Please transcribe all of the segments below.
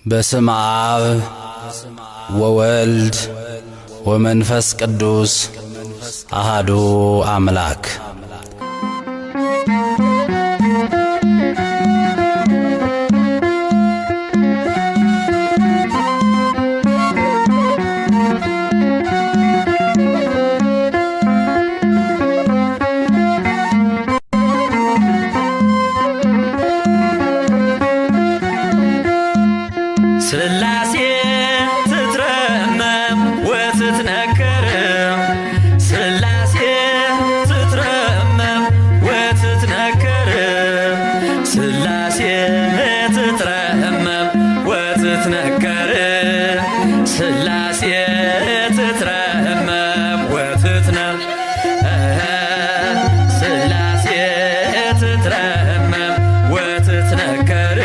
በስመ አብ ወወልድ ወመንፈስ ቅዱስ አሐዱ አምላክ። ስላሴ ትትረመም ወትትነከር ስላሴ ትትረመም ወትትነከር ስላሴ ትትረመም ወትትነከር ስላሴ ትትረመም ወትትነከር ስላሴ ትትረመም ወትትነከር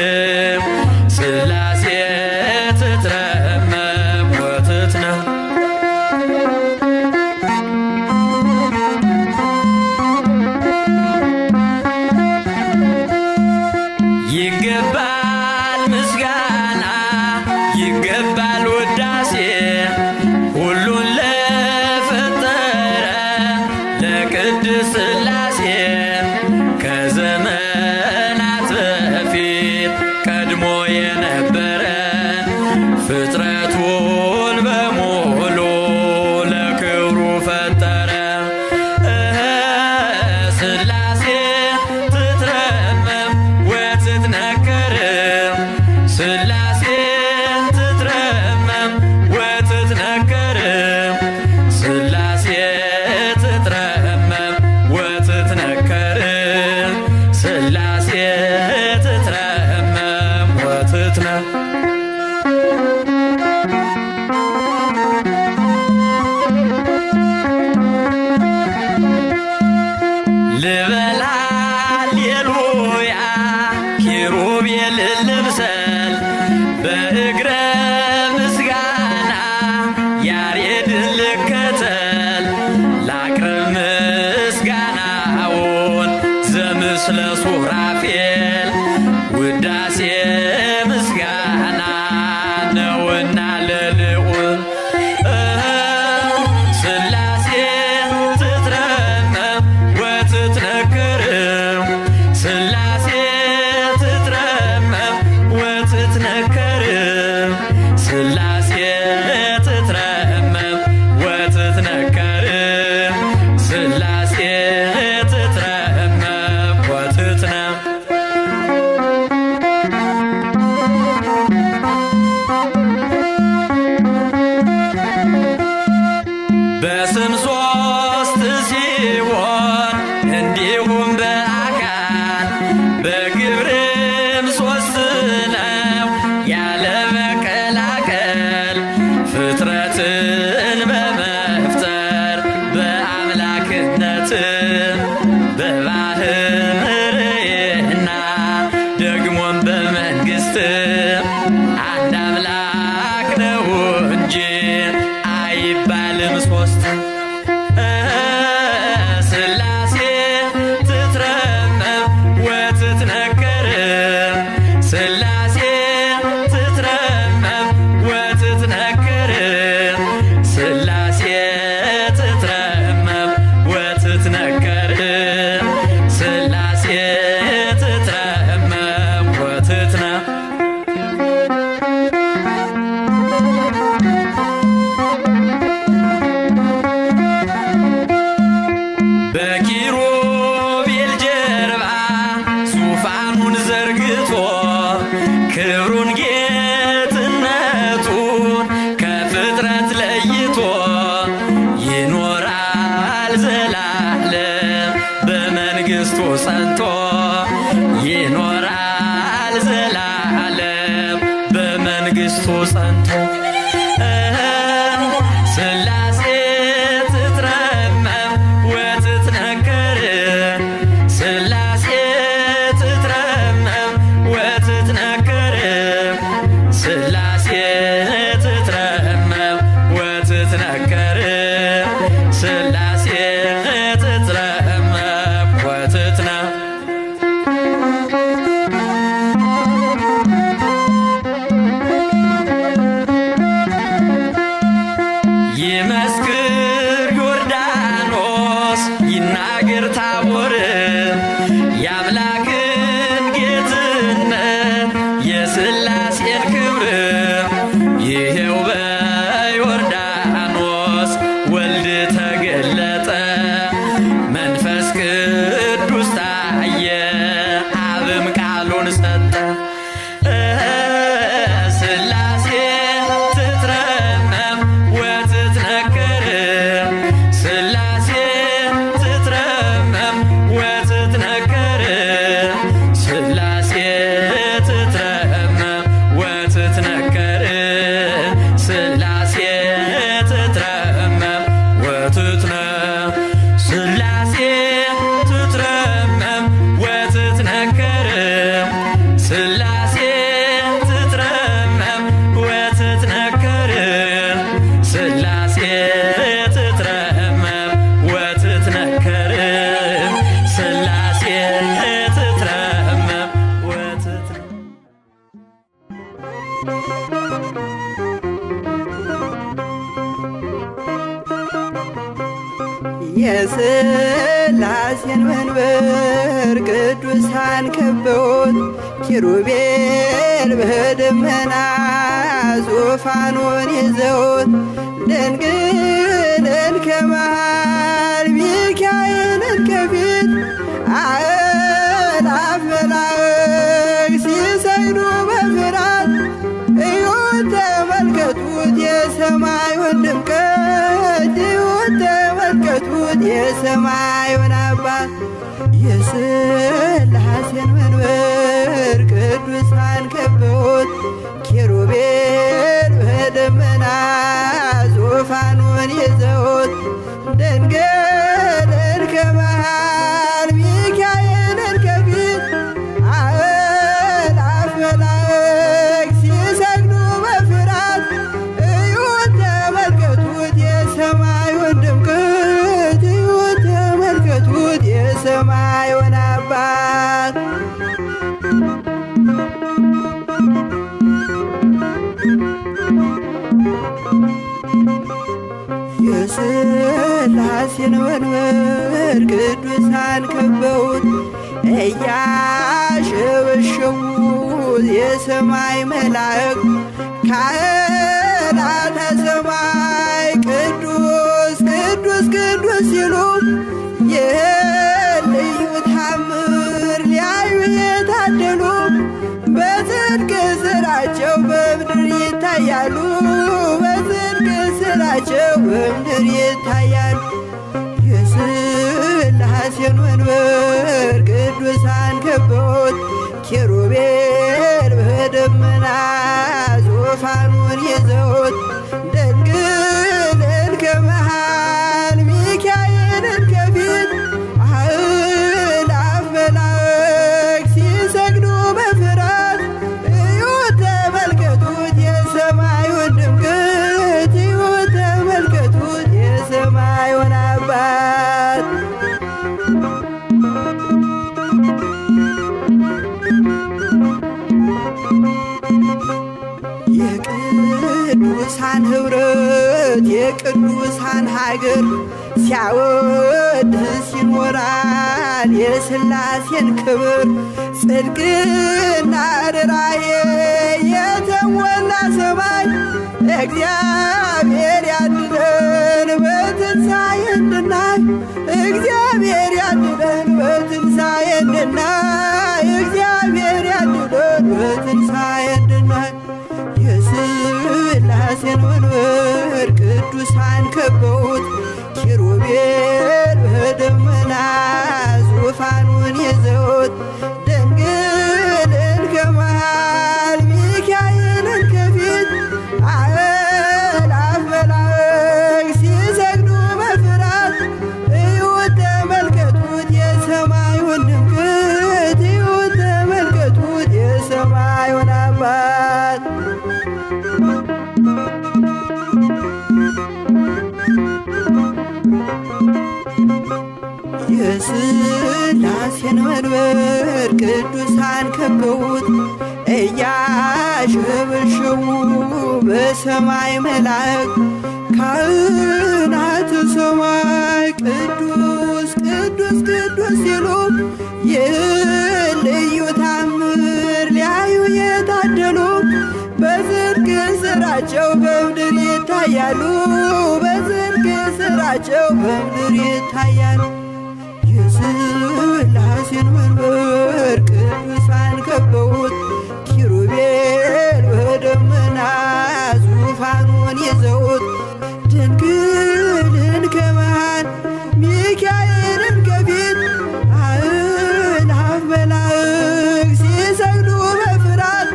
ስላሴ ይገባል ምስጋና ይገባል ውዳሴ ሁሉን ለፈጠረ ለቅድስት ስላሴ ከዘመናት በፊት ቀድሞ የነበረ ፍጥረቱን በሙሉ ለክብሩ ፈጠረ። ስላሴ ትትረመም ወትትነከር ስላሴ ትትረመም ወትትነከር ስላሴ ትትረመም ወትትነከር ስላሴ ትትረመም ወትትነከር ልበል ሃሌሉያ ኪሩቤል ልብሰል በእግረ ምስጋና ያሬድን ልከተል ላቅርብ ምስጋናውን ዘምስለ ሱራፌል ውዳሴ ምስጋና ነውና ለልዑል ስላሴ ትትረመም ወትትነከር ስላሴ ትትረመም ወትትነከር ስላሴ ትትረመም ወትትነከር ስላሴ ትትረመም ወትትነከር በስም ሶስት ሲሆን እንዲሁም በአካል በግብርም ሶስት ነው ያለ መቀላቀል ፍጥረትን በመፍጠር በአምላክነት በባህርይና ደግሞም በመንግስት አንድ አምላክ ነው እንጂ አይባልም ሶስት። ስላሴ ትትረመም ወትትነከር ስላሴ ትትረመም ወትትነከር ስላሴ ትትረመም ወትትነከር ስላሴ ትትረመም ወትትነከር በኪሩቤል ጀርባ ዙፋኑን ዘርግቶ ክብሩን ጌትነቱን ከፍጥረት ለይቶ ይኖራል ዘላለም በመንግስቱ ጸንቶ ይኖራል ዘላለም በመንግስቱ ጸንቶ ስላሴ ትትረመም ወትትነከር ስላሴ ትትረመም ወትትነከር ስላሴ ትትረመም ወትትነከር ስላሴ ትትረመም ወትትነከር የሥላሴን መንበር ቅዱሳን ከበውት ኪሩቤል በደመና ዙፋኑን ይዘውት ድንግልን ከመሃል ሚካኤልን ከፊት አእላፍ መላእክት ሲሰግዱ በፍርሃት እዩት ተመልከቱት የሰማዩን ድምቀት እዩት ተመልከቱት የሰማዩን አባት የሥላሴን መንበር ቅዱሳን ከበውት ኪሩቤል በደመና ዙፋኑን ይዘውት ድንግልን ከመሃል ሚካኤልን ከፊት አእላፍ መላእክት ሲሰግዱ በፍርሃት እዩት ተመልከቱት የሰማዩን ድምቀት እዩት ተመልከቱት የሰማዩን አባት የሥላሴን መንበር ቅዱሳን ከበውት እያሸበሸቡት የሰማይ መላእክት ካህናተ ሰማይ ቅዱስ ቅዱስ ቅዱስ ሲሉ ይህን ልዩ ታምር ሊያዩ የታደሉ በጽድቅ ሥራቸው በምድር ይታያሉ በጽድቅ ሥራቸው በምድር ይታያሉ። የሥላሴን መንበር ቅዱሳን ከበውት ኪሩቤል በደመና ዙፋኑን ይዘውት ድንግልን ከመሃል ሚካኤልን ከፊት አእላፍ መላእክት ሲሰግዱ በፍርሃት እዩት ተመልከቱት የሰማዩን ድምቀት እዩት ተመልከቱት የሰማዩን አባት የቅዱሳን ኅብረት የቅዱሳን ሀገር ሲያወድስ ይኖራል የሥላሴን ክብር ጽድቅና ርኅራኄ የተሞላ ሰማይ እግዚአብሔር ያድነን በትንሣኤ እንድናይ እግዚአብሔር ያድነን በትንሣኤ እንድናይ እግዚአብሔር ያድነን በትንሣኤ እንድናይ የሥላሴን መንበር ቅዱሳን ከበውት ኪሩቤል በደመና ዙፋኑን ይዘውት ድንግልን ከመሃል ሚካኤልን ከፊት አእላፍ መላእክት ሲሰግዱ በፍርሃት እዩት ተመልከቱት የሰማዩን ድምቀት እዩት ተመልከቱት የሰማዩን አባት የሥላሴን መንበር ቅዱሳን ከበውት እያሸበሸቡ በሰማይ መላእክት ካህናተ ሰማይ ቅዱስ ቅዱስ ቅዱስ ሲሉ ይህን ልዩ ታምር ሊያዩ የታደሉ በጽድቅ ሥራቸው በምድር ይታያሉ በጽድቅ ሥራቸው በምድር ይታያሉ። የሥላሴን መንበር ቅዱሳን ከበውት ኪሩቤል በደመና ዙፋኑን ይዘውት ድንግልን ከመሃል ሚካኤልን ከፊት አእላፍ መላእክት ሲሰግዱ በፍርሃት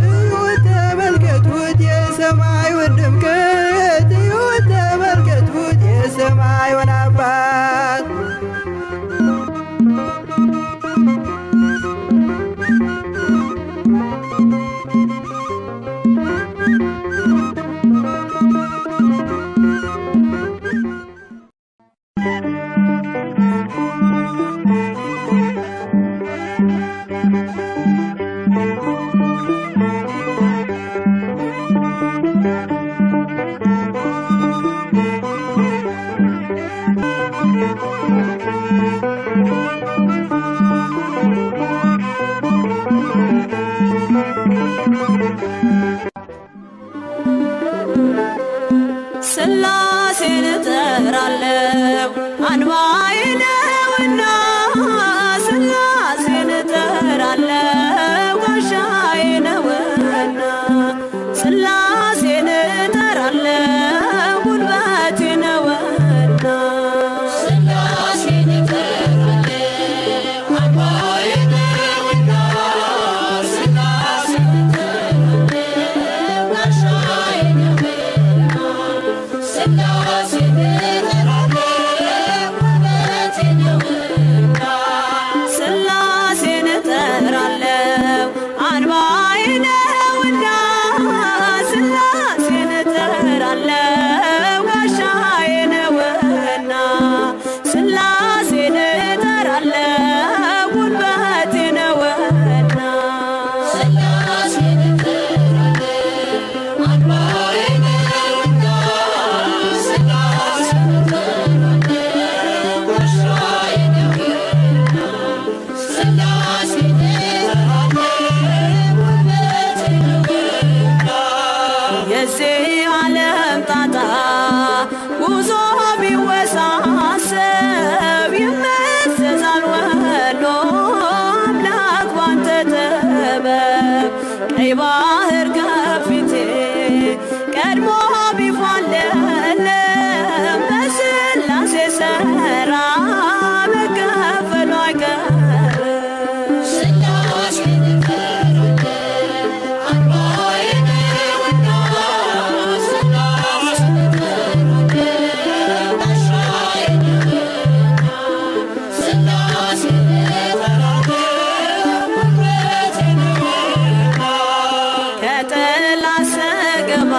እዩት ተመልከቱት የሰማዩን ድምቀት እዩት ተመልከቱት የሰማዩን አባት እጠራለሁ አንባዬ ነውና ሥላሴን እጠራለሁ ጋሻዬ ነውና ሥላሴን እጠራለሁ ጉልበቴ ነውና ሥላሴን እጠራለሁ አንባዬ ነውና ሥላሴን እጠራለሁ ጋሻዬ ነውና ሥላሴን እጠራለሁ ጉልበቴ ነውና ሥላሴን እጠራለሁ አንባዬ ነውና ሥላሴን እጠራለሁ ጋሻዬ ነውና ሥላሴን እጠራለሁ ጉልበቴ ነውና ሥላሴን እጠራለሁ አንባዬ ነውና ሥላሴን እጠራለሁ ጋሻዬ ነውና ሥላሴን እጠራለሁ ጉልበቴ ነውና የዚህ ዓለም ጣጣ ጉዞ ቢወሳሰብ ይመዘዛል ወሎ አምላክ ባንተ ጥበብ ቀይ ባህር ከፊቴ ቀድሞ ቢፋለለም በሥላሴ ሥራ መከፈሉ አይቀርም ሥላሴን እጠራለሁ አንባዬ ነውና ሥላሴን እጠራለሁ ጋሻዬ ነውና ሥላሴን እጠራለሁ ጉልበቴ ነውና ከጠላት ስገባ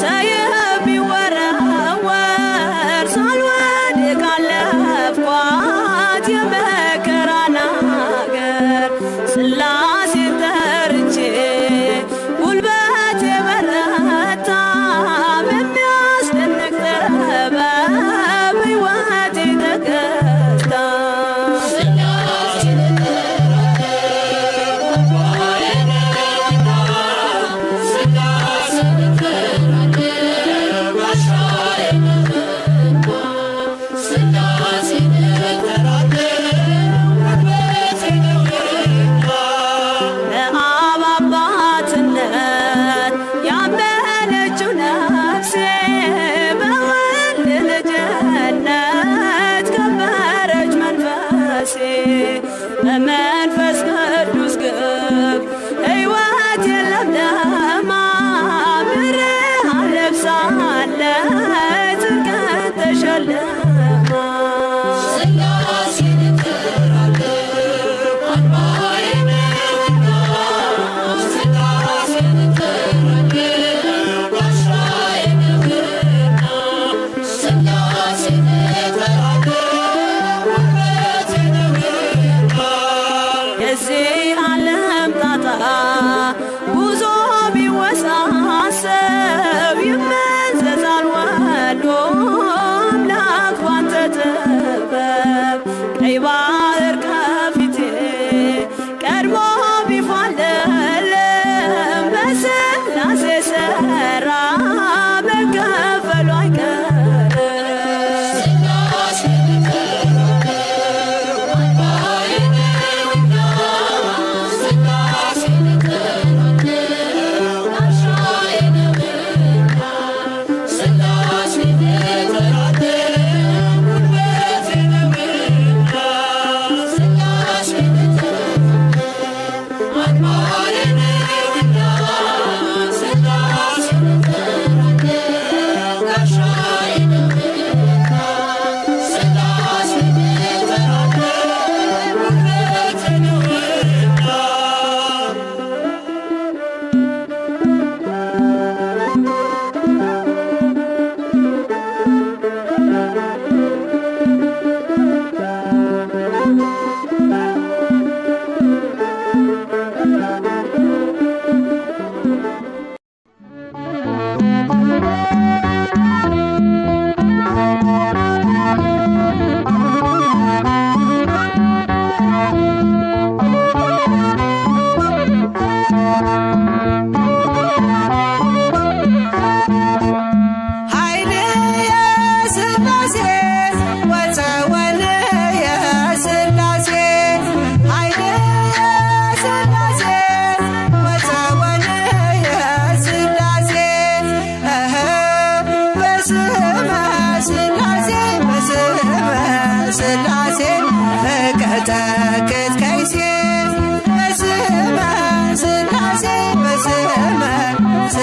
ሰይፍ ቢወረወር ሳልወድቅ አለፍኳት የመከራን አገር ሥላሴን ጠርቼ ጉልበቴ በረታ በሚያስደንቅ ጥበብ ሕይወቴ ተገዝታ ሥላሴን እጠራለሁ አንባዬ ነውና ሥላሴን እጠራለሁ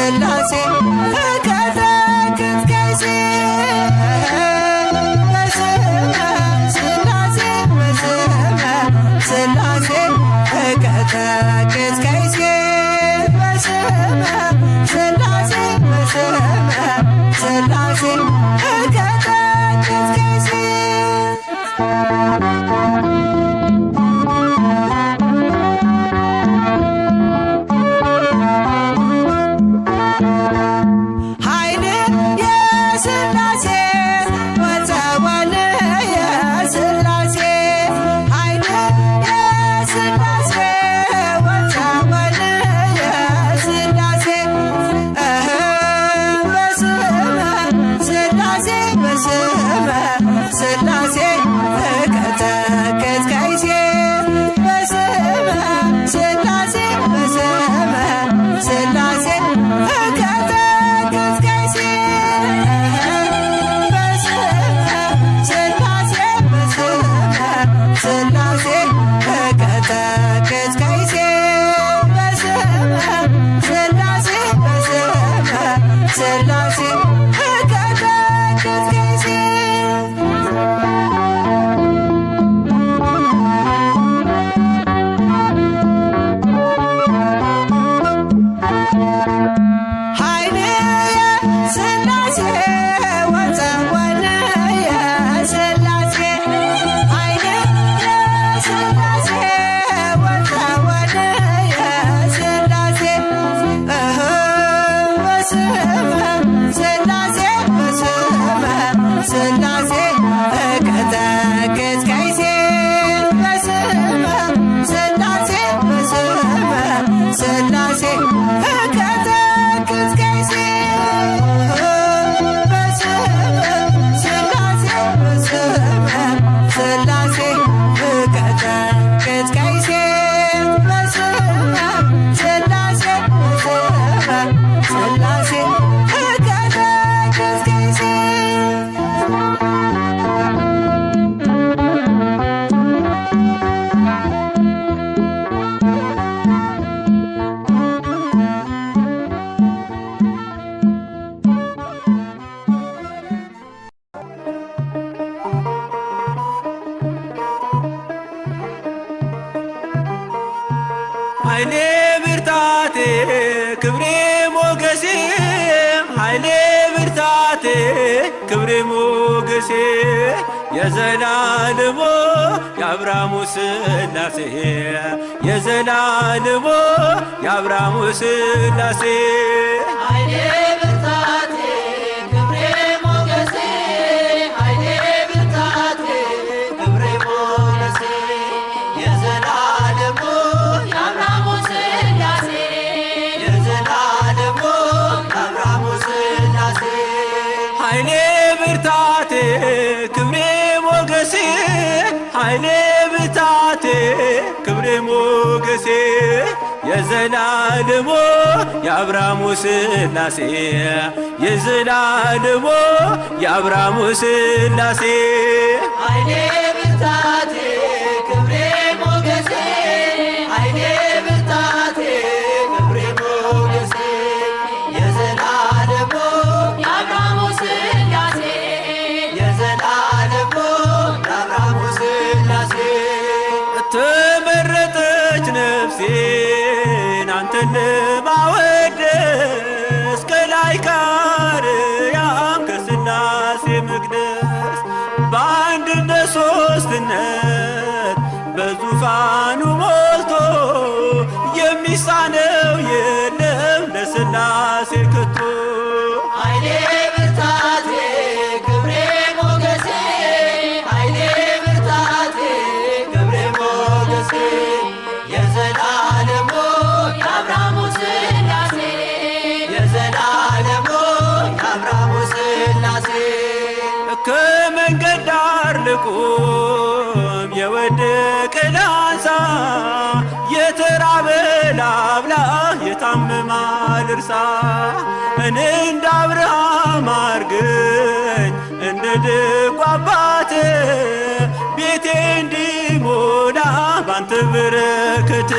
ስላሴ እቀጠቅጥ ከይሴ በስመ ስላሴ በስመ ስላሴ እቀጠቅጥ ከይሴ በስመ ስላሴ በስመ ስላሴ እቀጠቅጥ ከይሴ ስላሴ እቀጠቅጥ ከይሴ በስመ ስላሴ በስመ ስላሴ እቀጠቅጥ ከይሴ በስመ ስላሴ በስመ ስላሴ እቀጠቅጥ ከይሴ በስመ ስላሴ በስመ ስላሴ እቀጠቅጥ ከይሴ ስላሴ እቀጠቅጥ ከይሴ በስመ ስላሴ በስመ ስላሴ እቀጠቅጥ ከይሴ በስመ ስላሴ በስመ ስላሴ እቀጠቅጥ ከይሴ በስመ ስላሴ በስመ ስላሴ እቀጠቅጥ ከይሴ ኃይሌ ብርታቴ ክብሬ ሞገሴ ኃይሌ ብርታቴ ክብሬ ሞገሴ የዘላለሙ የአብርሃሙ ስላሴ የዘላለሙ የአብርሃሙ ስላሴ ኃይሌ ብርታቴ ክብሬ ሞገሴ ኃይሌ ብርታቴ ክብሬ ሞገሴ የዘላለሙ የአብርሃሙ ስላሴ የዘላለሙ የአብርሃሙ ስላሴ ኃይሌ ብርታቴ ክብሬ ሞገሴ ኃይሌ ብርታቴ ክብሬ ሞገሴ የዘላለሙ የአብርሃሙ ስላሴ የዘላለሙ የአብርሃሙ ስላሴ ኃይሌ ብርታቴ ክብሬ ሞገሴ ኃይሌ ብርታቴ ክብሬ ሞገሴ የዘላለሙ የአብርሃሙ ስላሴ የዘላለሙ የአብርሃሙ ስላሴ ተመረጠች ነፍሴን አንተን ለማወደስ ከላይ ከአርያም ከስላሴ መቅደስ በአንድነት ሦስትነት በዙፋኑ ሞልቶ የሚሳነው የለም ለስላሴ ከቶ ኃይሌ ብርታቴ ክብሬ ሞገሴ ኃይሌ ብርታቴ ክብሬ ሞገሴ የዘላለሙ የአብርሃሙ ስላሴ የዘላለሙ የአብርሃሙ ስላሴ ከመንገድ ዳር ልቁም የወደቀ ላንሳ የተራበ ላብላ የታመመ ልርሳ እኔ እንደ አብርሃም አርገኝ እንደ ደጉ አባት ቤቴ እንዲሞላ ባንተ በረከት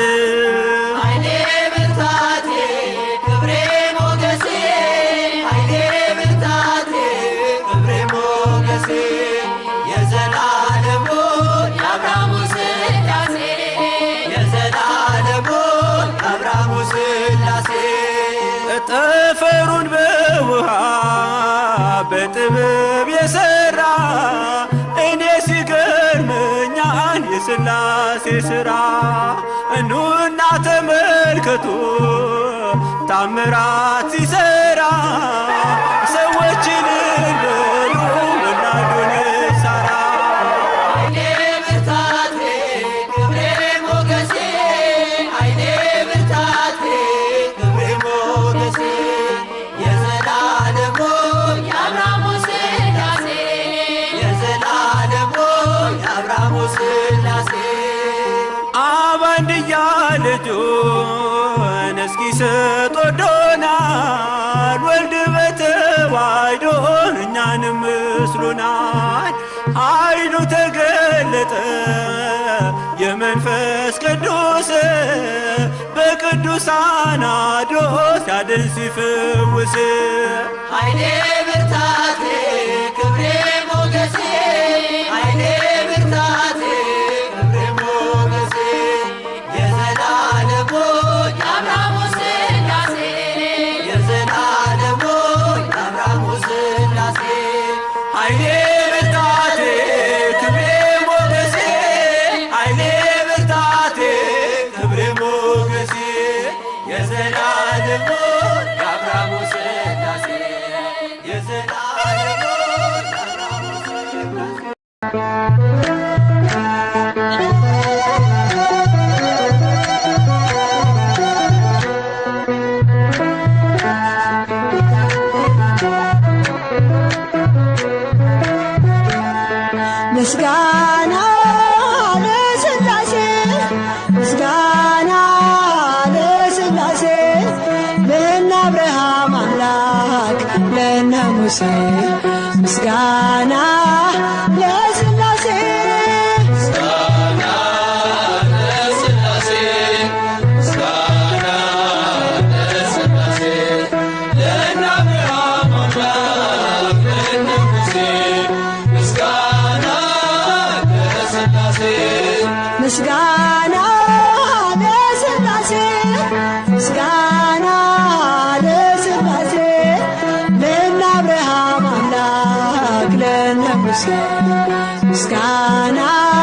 ኃይሌ ብርታቴ ክብሬ ሞገሴ ጠፈሩን በውሃ በጥበብ የሠራ እኔ ሲገርመኛል የሥላሴ ሥራ። እኑና ተመልከቱ ታምራት ሲሠራ ሰዎችን በሉ ወላዱን ሳራ። ኃይሌ ብርታቴ ክብሬ ሞገሴ ኃይሌ ብርታቴ ክብሬ ሞገሴ የዘላለሙ የአብርሃሙ ሥላሴ የዘላለሙ የአብርሃሙ ሥላሴ አብ አንድያ ልጁን እስኪሰጥ ወዶናል። ወልድ በተዋሕዶ እኛንም መስሎናል። ኃይሉ ተገለጠ የመንፈስ ቅዱስ በቅዱሳን አድሮ ሲያድን ሲፈውስ። ኃይሌ ብርታቴ ክብሬ ሞገሴ ኃይሌ ብርታቴ ክብሬ ሞገሴ የዘላለሙ የአብርሃሙ ሥላሴ የዘላለሙ የአብርሃሙ ሥላሴ ኃይሌ ብርታቴ ክብሬ ሞገሴ ኃይሌ ብርታቴ ክብሬ ሞገሴ የዘላለሙ የአብርሃሙ ሥላሴ የዘላለሙ የአብርሃሙ ሥላሴ ምስጋና ለሥላሴ ምስጋና ለሥላሴ ለእነ አብርሃም አምላክ ለእነ ሙሴ ምስጋና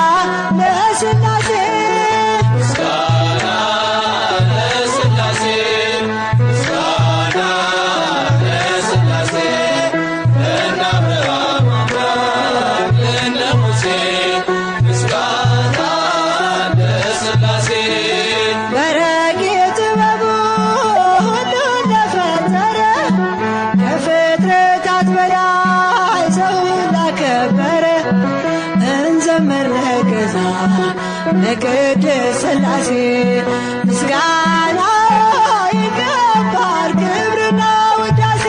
ለሥላሴ ምስጋና ለሥላሴ ምስጋና ለሥላሴ ለእነ አብርሃም አምላክ ለእነ ሙሴ ምስጋና ለሥላሴ በረቂቅ ጥበቡ ሁሉን ለፈጠረ ከፍጥረታት በላይ ሰውን ላከበረ እንዘምር ለገዛ ለቅድስት ሥላሴ ምስጋና ይገባል ክብርና ውዳሴ።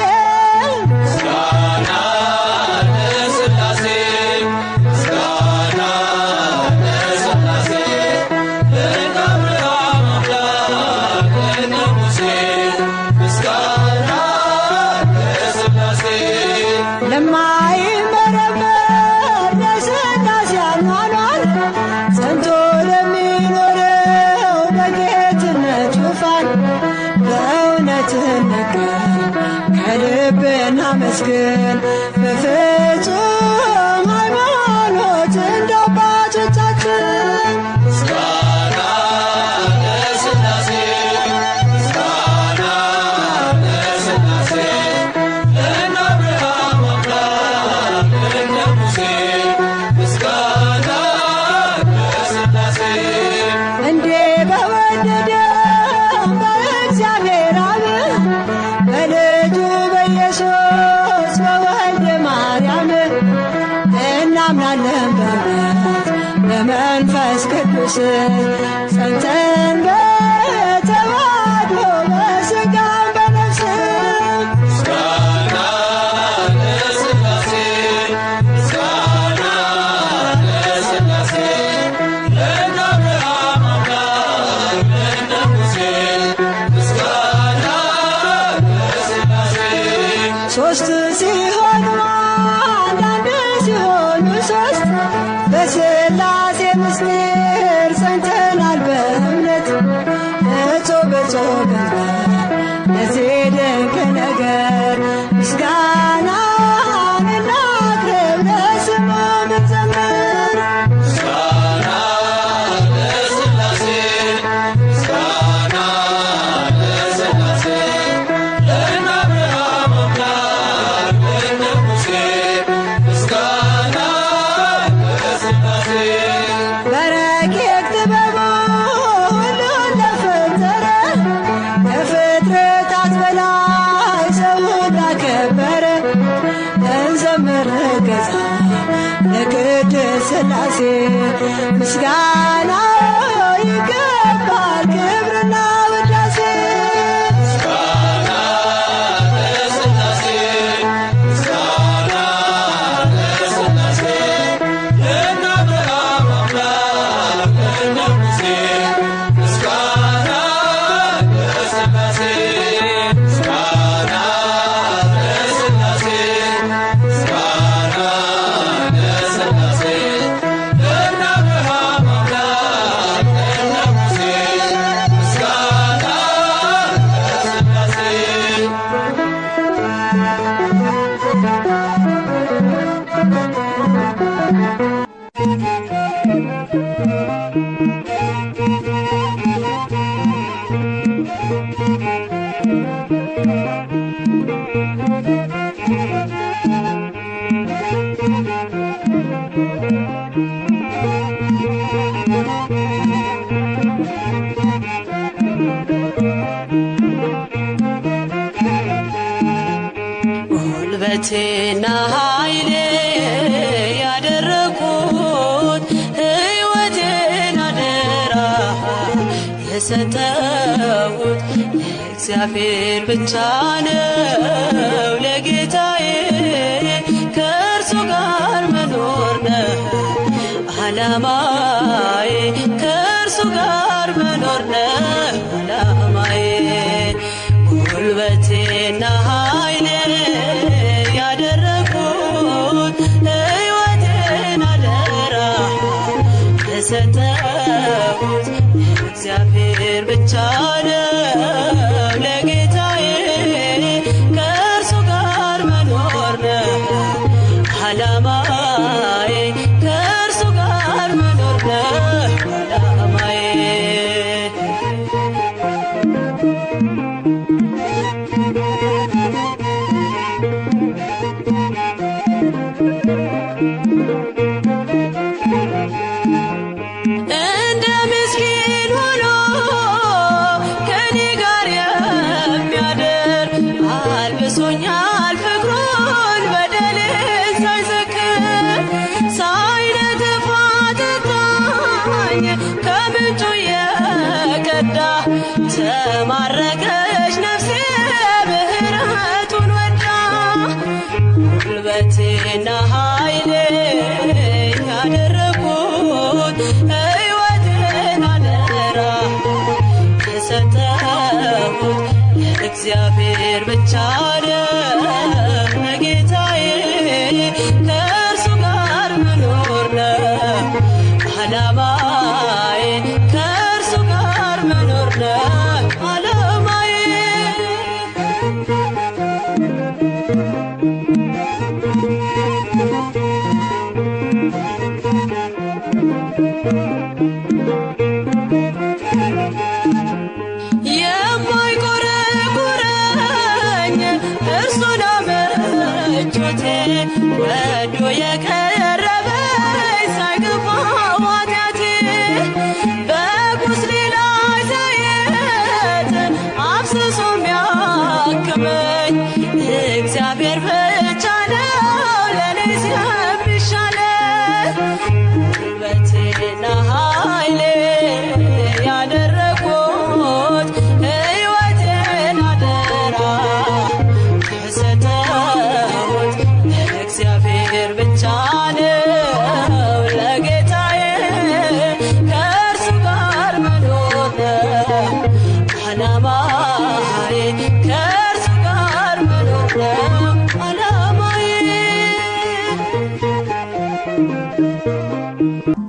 ለማይመረመር ለሥላሴ አኗኗር ጸንቶ ለሚኖረው በጌትነት ዙፋን በእውነት እንገር ከልብ እናመስግን በፍጹም ሃይማኖት እንደ አባቶቻችን። እንዴ በወደደው በእግዚአብሔር አብ በልጁ በኢየሱስ በወልደ ማርያም እናምናለን በእውነት በመንፈስ ቅዱስ ጸንተን በተዋሕዶ በሥጋም በነፍስም ሦስት ሲሆኑ አንድ አንድ ሲሆኑ ሦስት በሥላሴ ምስጢር ጸንተናል በእምነት እጾ በጾ ለዚህ ድንቅ ነገር ምስጋናን እናቅርብ ለስሙ እንዘምር። ምስጋና ለሥላሴ ምስጋና ለሥላሴ ለእነ አብርሃም አምላክ ለእነ ሙሴ ምስጋና ለሥላሴ በረቂቅ ጥበቡ ሁሉን ለፈጠረ ከፍጥረታት በላይ ሰውን ላከበረ እንዘምር ገዛ ለቅድስት ሥላሴ ምስጋና ይገባል ክብርና ውዳሴ። ምስጋና ለሥላሴ ምስጋና ለሥላሴ ለእነ አብርሃም አምላክ ለእነ ሙሴ ምስጋና ለሥላሴ ምስጋና ለሥላሴ ምስጋና ለሥላሴ ለእነ አብርሃም አምላክ ለእነ ሙሴ ምስጋና ለሥላሴ ጉልበቴና ኃይሌ ያደረኩት ሕይወቴን አደራ የሰጠሁት ለእግዚአብሔር ብቻ ነው ለጌታዬ ከእርሱ ጋር መኖር ነው ዓላማዬ ከእርሱ ጋር መኖር ነው ዓላማዬ ጉልበቴና ኃይሌ ያደረኩት ሕይወቴን አደራ የሰጠሁት ለእግዚአብሔር ብቻ ነው ለጌታዬ ከእርሱ ጋር መኖር ነው ዓላማዬ ከእርሱ ጋር መኖር ነው ዓላማዬ እንደ ምስኪን ሆኖ ከኔ ጋር የሚያደር አልብሶኛል ፍቅሩን በደሌን ሳይዘክር ሳይነጥፍ አጠጣኝ ከምንጩ የቀዳ ተማረከች ነፍሴ ምሕረቱን ወዳ ጉልበቴና ኃይሌ ያደረኩት ሕይወቴን አደራ የሰጠሁት ለእግዚአብሔር ብቻ ነው ለጌታዬ ከእርሱ ጋር መኖር ነው ዓላማዬ ከእርሱ ጋር መኖር ነው ዓላማዬ የማይቆረቁረኝ እርሱን አመረችሁት ወዶ የቀረበኝ ሳይገባው ኃጢአቴ በቁስሌ ላይ ዘይት አፍስሶ የሚያክመኝ እግዚአብሔር ብቻ ነው ለእኔስ የሚሻለኝ ጉልበቴና ኃይሌ ያደረኩት ሕይወቴን አደራ የሰጠሁት ለእግዚአብሔር ብቻ ነው ለጌታዬ ከእርሱ ጋር መኖር ነው ዓላማዬ ከእርሱ ጋር መኖር ነው